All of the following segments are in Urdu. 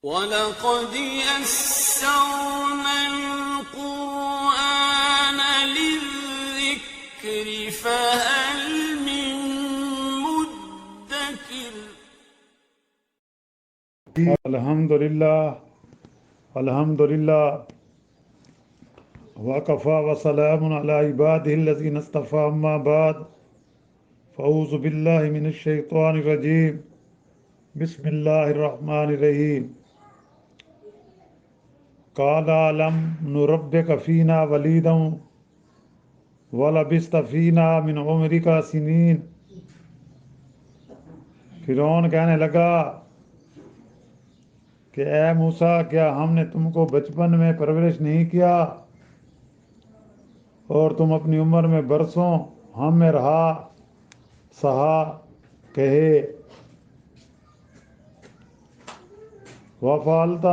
وَلَقَدْ يَسَّرْنَا الْقُرْآنَ لِلذِّكْرِ فَهَلْ مِن مُّدَّكِرٍ۔ الحمدللہ وکفیٰ وسلام علی عبادہ الذین اصطفیٰ اما بعد فاعوذ باللہ من الشیطان الرجیم بسم اللہ الرحمن الرحیم قال الم نربک فینا ولیدا ولبثت فینا من عمرک سنین۔ فرعون کہنے لگا کہ اے موسیٰ، کیا ہم نے تم کو بچپن میں پرورش نہیں کیا اور تم اپنی عمر میں برسوں ہم میں رہا سہا کہے وَفَعَلْتَ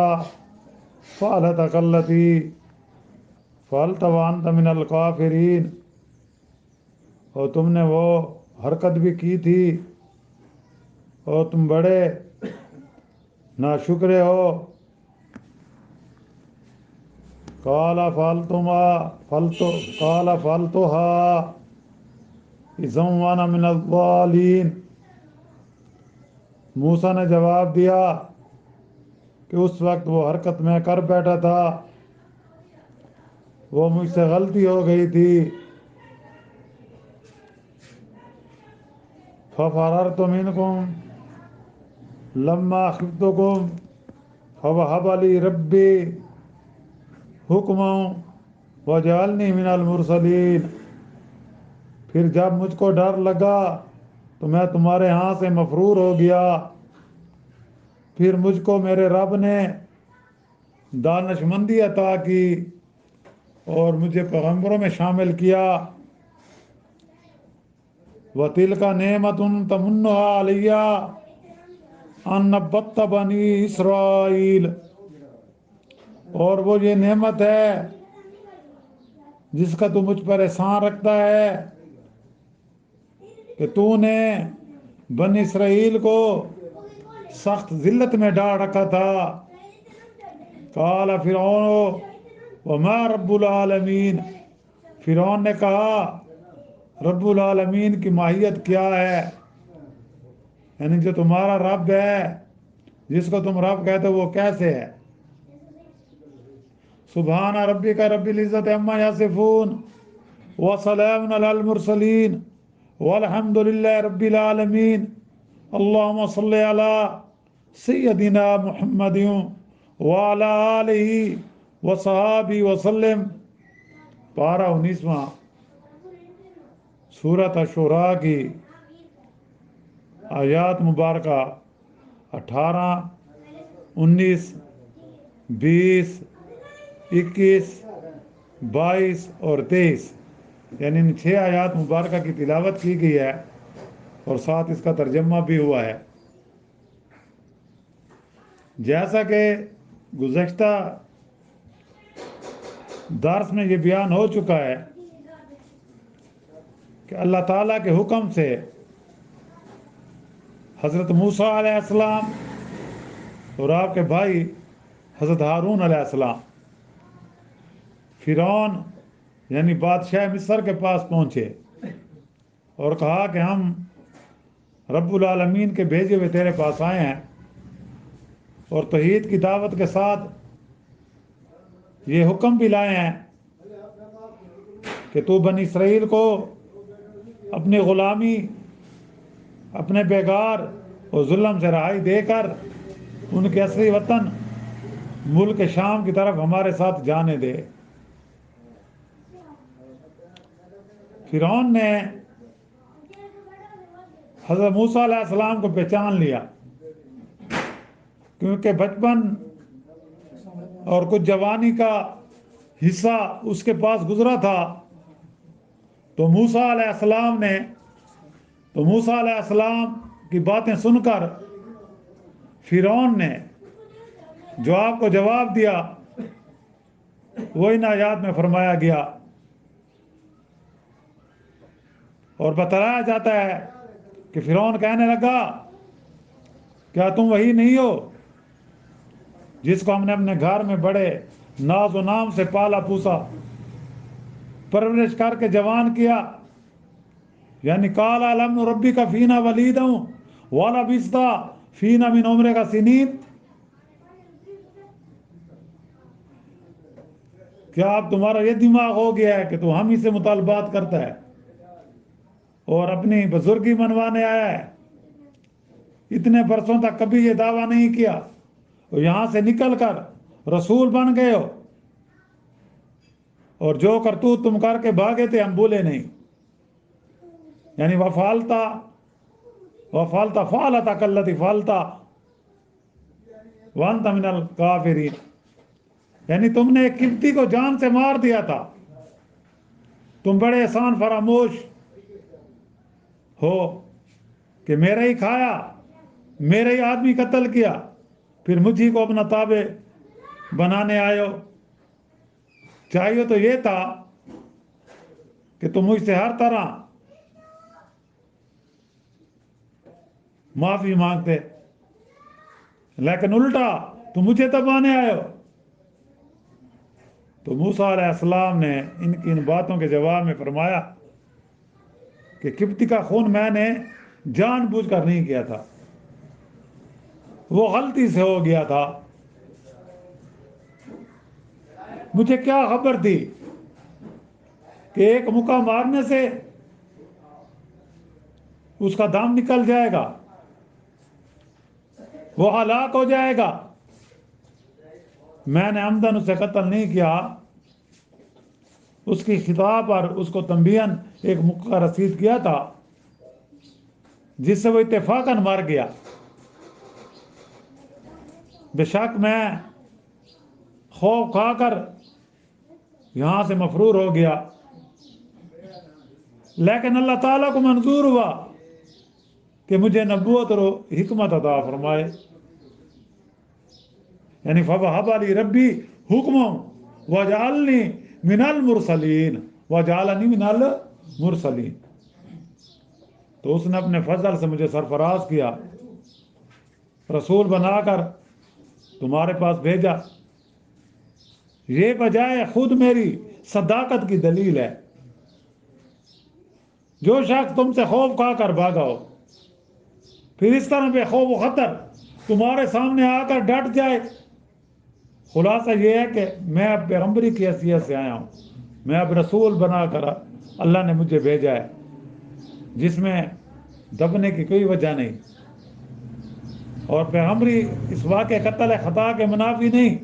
فَعْلَتَكَ الَّتِي فَعَلْتَ وَأَنْتَ مِنَ الْكَافِرِينَ، اور تم نے وہ حرکت بھی کی تھی اور تم بڑے ناشکرے ہو۔ قال فعلتها اذا وانا من الضالین۔ موسیٰ نے جواب دیا کہ اس وقت وہ حرکت میں کر بیٹھا تھا، وہ مجھ سے غلطی ہو گئی تھی۔ فَفَرَرْتُ مِنْكُمْ لَمَّا خِفْتُكُمْ فَوَهَبَ لِي رَبِّي حُکْمًا وَجَعَلْنِي مِنَ الْمُرْسَلِينَ۔ پھر جب مجھ کو ڈر لگا تو میں تمہارے ہاں سے مفرور ہو گیا، پھر مجھ کو میرے رب نے دانش مندی عطا کی اور مجھے پیغمبروں میں شامل کیا۔ وَتِلْكَ نِعْمَةٌ تَمُنُّهَا عَلَيَّ أَنْ عَبَّدتَّ بَنِي إِسرائیل، اور وہ یہ نعمت ہے جس کا تو مجھ پر احسان رکھتا ہے کہ تو نے بنی اسرائیل کو سخت ذلت میں ڈال رکھا تھا۔ قال فرعون وما رب العالمین۔ فرعون نے کہا رب العالمین کی ماہیت کیا ہے، یعنی جو تمہارا رب ہے، جس کو تم رب کہتے ہو، وہ کیسے ہے؟ سبحان ربک رب العزت عما یصفون وسلام علی المرسلین والحمد للہ رب العالمین۔ اللہم صلی علی سیدنا محمد وعلی آلہ وصحابہ وسلم۔ پارہ 19واں، سورۃ الشعراء کی آیات مبارکہ 18، 19، 20، 21، 22 اور 23، یعنی ان 6 آیات مبارکہ کی تلاوت کی گئی ہے اور ساتھ اس کا ترجمہ بھی ہوا ہے۔ جیسا کہ گزشتہ درس میں یہ بیان ہو چکا ہے کہ اللہ تعالیٰ کے حکم سے حضرت موسیٰ علیہ السلام اور آپ کے بھائی حضرت ہارون علیہ السلام فرعون یعنی بادشاہ مصر کے پاس پہنچے اور کہا کہ ہم رب العالمین کے بھیجے ہوئے تیرے پاس آئے ہیں اور توحید کی دعوت کے ساتھ یہ حکم بھی لائے ہیں کہ تو بنی اسرائیل کو اپنی غلامی، اپنے بیگار اور ظلم سے رہائی دے کر ان کے اصلی وطن ملک شام کی طرف ہمارے ساتھ جانے دے۔ فرعون نے حضرت موسیٰ علیہ السلام کو پہچان لیا، کیونکہ بچپن اور کچھ جوانی کا حصہ اس کے پاس گزرا تھا۔ تو موسیٰ علیہ السلام کی باتیں سن کر فرعون نے جو آپ کو جواب دیا وہ ان آیات میں فرمایا گیا، اور بتلایا جاتا ہے کہ فرعون کہنے لگا کیا تم وہی نہیں ہو جس کو ہم نے اپنے گھر میں بڑے ناز و نام سے پالا پوسا، پرورش کر کے جوان کیا، یعنی قال الم ربی کا فینا ولید ہوں والا بستا فینا من عمرے کا سنین. کیا اب تمہارا یہ دماغ ہو گیا ہے کہ تو ہم ہی سے مطالبات کرتا ہے اور اپنی بزرگی منوانے آیا ہے؟ اتنے برسوں تک کبھی یہ دعویٰ نہیں کیا، اور یہاں سے نکل کر رسول بن گئے ہو، اور جو کرتوت تم کر کے بھاگے تھے ہم بھولے نہیں. یعنی وفالتا فالتا کلتی فالتا وانت من الکافرین، یعنی تم نے ایک قبطی کو جان سے مار دیا تھا، تم بڑے احسان فراموش ہو کہ میرا ہی کھایا، میرا ہی آدمی قتل کیا، پھر مجھے کو اپنا تابع بنانے آئے ہو. چاہیے تو یہ تھا کہ تم مجھ سے ہر طرح معافی مانگتے، لیکن الٹا تم مجھے دبانے آئے ہو. تو موسیٰ علیہ السلام نے ان کی ان باتوں کے جواب میں فرمایا کہ قبطی کا خون میں نے جان بوجھ کر نہیں کیا تھا، وہ غلطی سے ہو گیا تھا. مجھے کیا خبر تھی کہ ایک مکہ مارنے سے اس کا دم نکل جائے گا، وہ ہلاک ہو جائے گا. میں نے عمدن اسے قتل نہیں کیا، اس کی خطاب پر اس کو تنبیہاً ایک مکہ رسید کیا تھا جس سے وہ اتفاقاً مر گیا. بے شک میں خوف کھا کر یہاں سے مفرور ہو گیا، لیکن اللہ تعالیٰ کو منظور ہوا کہ مجھے نبوت اور حکمت عطا فرمائے. یعنی فوہب لی ربی حکما وجعلنی من المرسلین وجعلنی من المرسلین. تو اس نے اپنے فضل سے مجھے سرفراز کیا، رسول بنا کر تمہارے پاس بھیجا. یہ بجائے خود میری صداقت کی دلیل ہے. جو شخص تم سے خوف کھا کر بھاگا ہو، پھر اس طرح بے خوف و خطر تمہارے سامنے آ کر ڈٹ جائے. خلاصہ یہ ہے کہ میں اب پیغمبری کی حیثیت سے آیا ہوں، میں اب رسول بنا کر اللہ نے مجھے بھیجا ہے، جس میں دبنے کی کوئی وجہ نہیں، اور پیغمبری اس واقع قتل خطا کے منافی نہیں.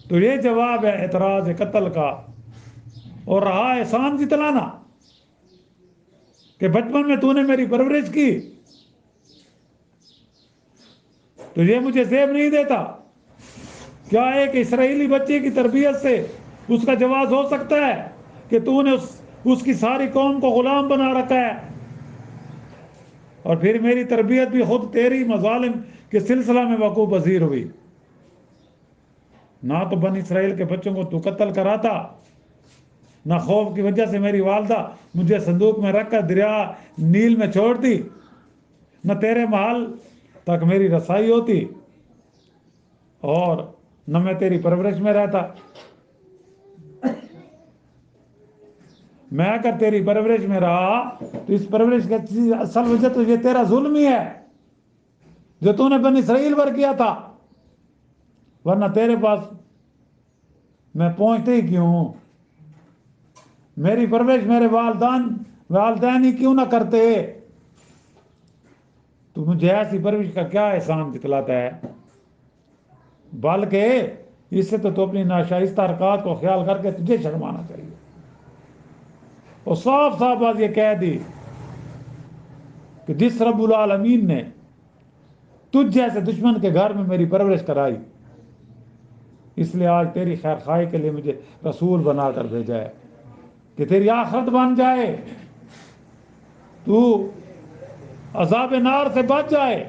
تو یہ جواب ہے اعتراض قتل کا. اور رہا احسان جتلانا کہ بچپن میں تو نے میری پرورش کی، تو یہ مجھے زیب نہیں دیتا. کیا ایک اسرائیلی بچے کی تربیت سے اس کا جواز ہو سکتا ہے کہ تو نے اس کی ساری قوم کو غلام بنا رکھا ہے، اور پھر میری تربیت بھی خود تیری مظالم کے سلسلہ میں وقوع پذیر ہوئی. نہ تو بنی اسرائیل کے بچوں کو تو قتل کراتا، نہ خوف کی وجہ سے میری والدہ مجھے صندوق میں رکھ کر دریا نیل میں چھوڑ دی، نہ تیرے محل تک میری رسائی ہوتی، اور نہ میں تیری پرورش میں رہتا. میں اگر تیری پرورش میں رہا تو اس پرورش کی اصل وجہ تو یہ تیرا ظلم ہی ہے جو تو نے بنی اسرائیل پر کیا تھا، ورنہ تیرے پاس میں پہنچتے ہی کیوں ہوں. میری پرورش میرے والدین ہی کیوں نہ کرتے. تو مجھے ایسی پرورش کا کیا احسان جتلاتا ہے؟ بلکہ اس سے تو اپنی ناشائستہ حرکات کو خیال کر کے تجھے شرمانا چاہیے. اور صاف صاف بات یہ کہہ دی کہ جس رب العالمین نے تجھ جیسے دشمن کے گھر میں میری پرورش کرائی، اس لیے آج تیری خیر خواہی کے لیے مجھے رسول بنا کر بھیجا ہے کہ تیری آخرت بن جائے، تو عذاب نار سے بچ جائے،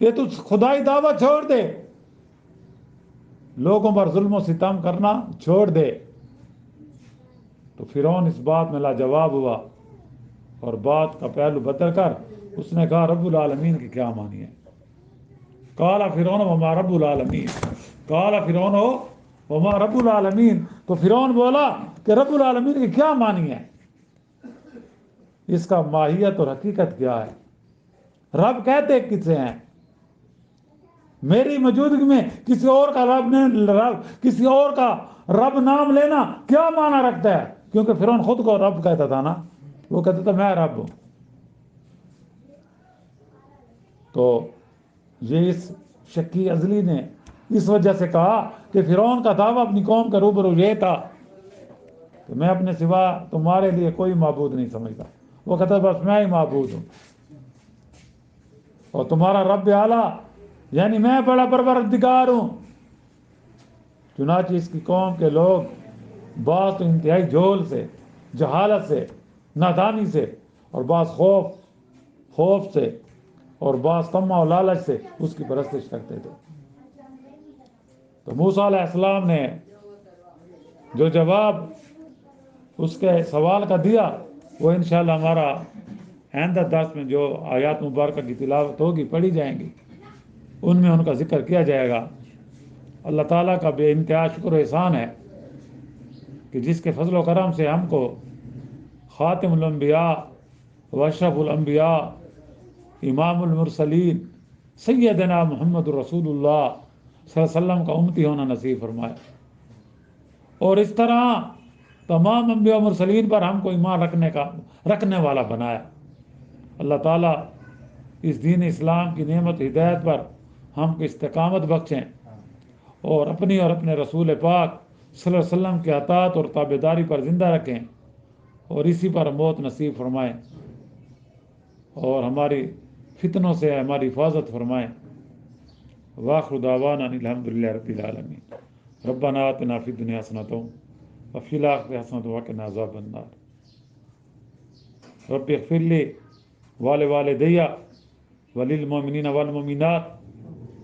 یہ تو خدائی دعوت چھوڑ دے، لوگوں پر ظلم و ستم کرنا چھوڑ دے. تو فرعون اس بات میں لاجواب ہوا اور بات کا پہلو بدل کر اس نے کہا رب العالمین کی کیا مانی ہے. قال فرعون وما رب العالمین، قال فرعون وما رب العالمین، تو فرعون بولا کہ رب العالمین کی کیا معنی ہے، اس کا ماہیت اور حقیقت کیا ہے، رب کہتے کسے ہیں؟ میری موجودگی میں کسی اور کا کسی اور کا رب نام لینا کیا معنی رکھتا ہے؟ کیونکہ فرعون خود کو رب کہتا تھا نا، وہ کہتا تھا میں رب ہوں۔ تو یہ اس شکی ازلی نے اس وجہ سے کہا کہ فرعون کا دعویٰ اپنی قوم کے روبرو یہ تھا کہ میں اپنے سوا تمہارے لیے کوئی معبود نہیں سمجھتا، وہ کہتا بس میں ہی معبود ہوں، اور تمہارا رب اعلیٰ یعنی میں بڑا پروردگار ہوں۔ چنانچہ اس کی قوم کے لوگ بعض تو انتہائی جھول سے، جہالت سے، نادانی سے، اور بعض خوف سے، اور بعض طمع و لالچ سے اس کی پرستش کرتے تھے۔ تو موسیٰ علیہ السلام نے جو جواب اس کے سوال کا دیا وہ انشاءاللہ ہمارا آئندہ درس میں جو آیات مبارکہ کی تلاوت ہوگی پڑھی جائیں گی، ان میں ان کا ذکر کیا جائے گا۔ اللہ تعالیٰ کا بے انتہا شکر و احسان ہے کہ جس کے فضل و کرم سے ہم کو خاتم الانبیاء و اشرف الانبیاء امام المرسلین سیدنا محمد رسول اللہ صلی اللہ علیہ وسلم کا امتی ہونا نصیب فرمایا، اور اس طرح تمام انبیاء و مرسلین پر ہم کو ایمان رکھنے والا بنایا۔ اللہ تعالیٰ اس دین اسلام کی نعمت ہدایت پر ہم کو استقامت بخشیں، اور اپنی اور اپنے رسول پاک صلی اللہ علیہ وسلم کی اطاعت اور تابعداری پر زندہ رکھیں، اور اسی پر موت نصیب فرمائیں، اور ہماری فتنوں سے ہماری حفاظت فرمائیں۔ وآخر دعوانا ان الحمدللہ رب العالمین۔ ربنا آتنا فی الدنیا حسنۃ وفی الآخرۃ حسنۃ وقنا عذاب النار۔ رب اغفر لی ولوالدی وللمؤمنین والمؤمنات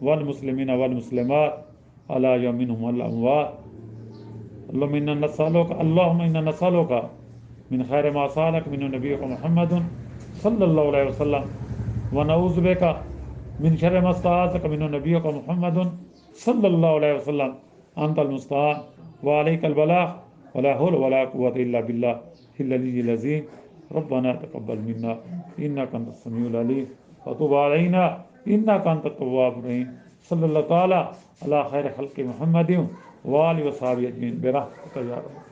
والمسلمین والمسلمات الاحیاء منهم والاموات۔ اللهم انا نسألک من خیر ما سألک من نبیک محمد صلی اللہ علیہ وسلم، ونعوذ بک من شر ما استعاذک من نبیک محمد صلی اللہ علیہ وسلم۔ انت المستعان وعلیک البلاغ ولا حول ولا قوة الا باللہ العلی العظیم۔ ربنا تقبل منا انک انت السمیع العلیم وتب علینا انک انت التواب الرحیم۔ صلی اللہ تعالی علی خیر خلق محمد وآلہ وصحبہ اجمعین برحمتک یا رب۔